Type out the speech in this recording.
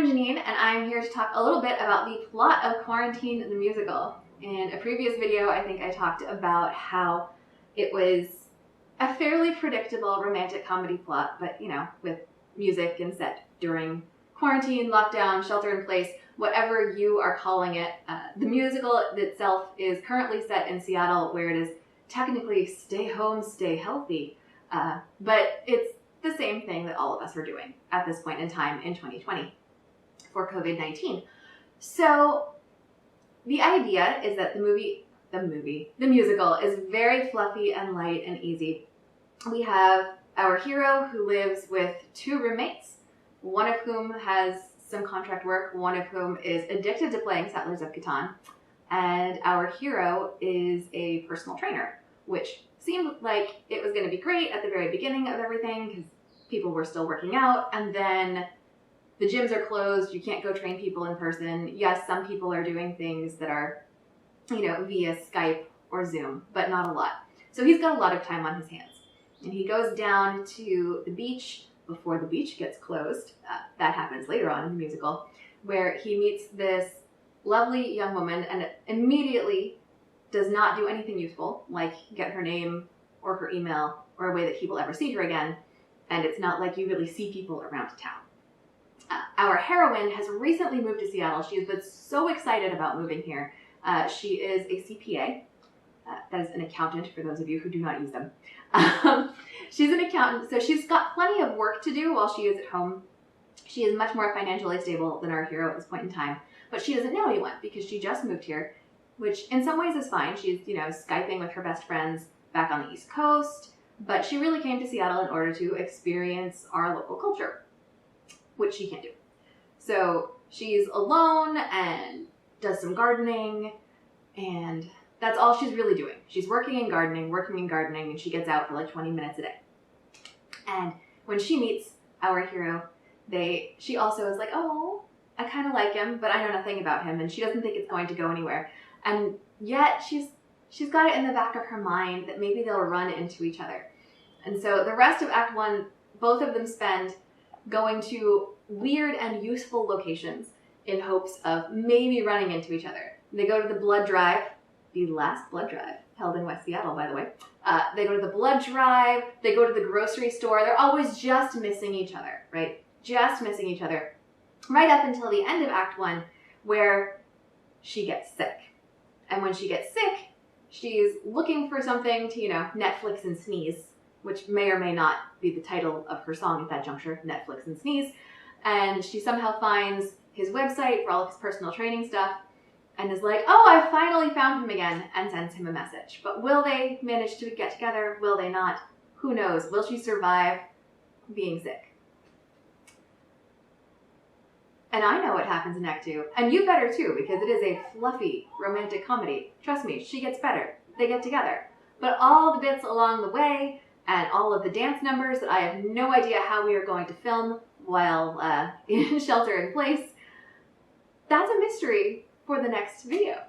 I'm Janine, and I'm here to talk a little bit about the plot of Quarantine the Musical. In a previous video, I think I talked about how it was a fairly predictable romantic comedy plot, but with music and set during quarantine, lockdown, shelter in place, whatever you are calling it. The musical itself is currently set in Seattle, where it is technically stay home, stay healthy, but it's the same thing that all of us are doing at this point in time in 2020 for COVID-19. So the idea is that the musical is very fluffy and light and easy. We have our hero who lives with two roommates, one of whom has some contract work, one of whom is addicted to playing Settlers of Catan, and our hero is a personal trainer, which seemed like it was going to be great at the very beginning of everything because people were still working out, and then the gyms are closed, you can't go train people in person. Yes, some people are doing things that are, via Skype or Zoom, but not a lot. So he's got a lot of time on his hands. And he goes down to the beach before the beach gets closed. That happens later on in the musical, where he meets this lovely young woman and immediately does not do anything useful, like get her name or her email or a way that he will ever see her again. And it's not like you really see people around town. Our heroine has recently moved to Seattle. She has been so excited about moving here. She is a CPA. That is an accountant for those of you who do not use them. She's an accountant, so she's got plenty of work to do while she is at home. She is much more financially stable than our hero at this point in time, but she doesn't know anyone because she just moved here, which in some ways is fine. She's, Skyping with her best friends back on the East Coast, but she really came to Seattle in order to experience our local culture, which she can't do. So she's alone and does some gardening, and that's all she's really doing. She's working and gardening, and she gets out for like 20 minutes a day. And when she meets our hero, she also is like, oh, I kind of like him, but I know nothing about him, and she doesn't think it's going to go anywhere. And yet she's got it in the back of her mind that maybe they'll run into each other. And so the rest of Act 1, both of them spend going to weird and useful locations in hopes of maybe running into each other. They go to the blood drive, the last blood drive, held in West Seattle, by the way. They go to the blood drive, they go to the grocery store. They're always just missing each other, right? Just missing each other. Right up until the end of Act 1, where she gets sick. And when she gets sick, she's looking for something to, Netflix and sneeze, which may or may not be the title of her song at that juncture, Netflix and Sneeze. And she somehow finds his website for all of his personal training stuff and is like, oh, I finally found him again, and sends him a message. But will they manage to get together? Will they not? Who knows? Will she survive being sick? And I know what happens in Act 2, and you better too, because it is a fluffy romantic comedy. Trust me, she gets better. They get together. But all the bits along the way, and all of the dance numbers that I have no idea how we are going to film while in shelter in place, that's a mystery for the next video.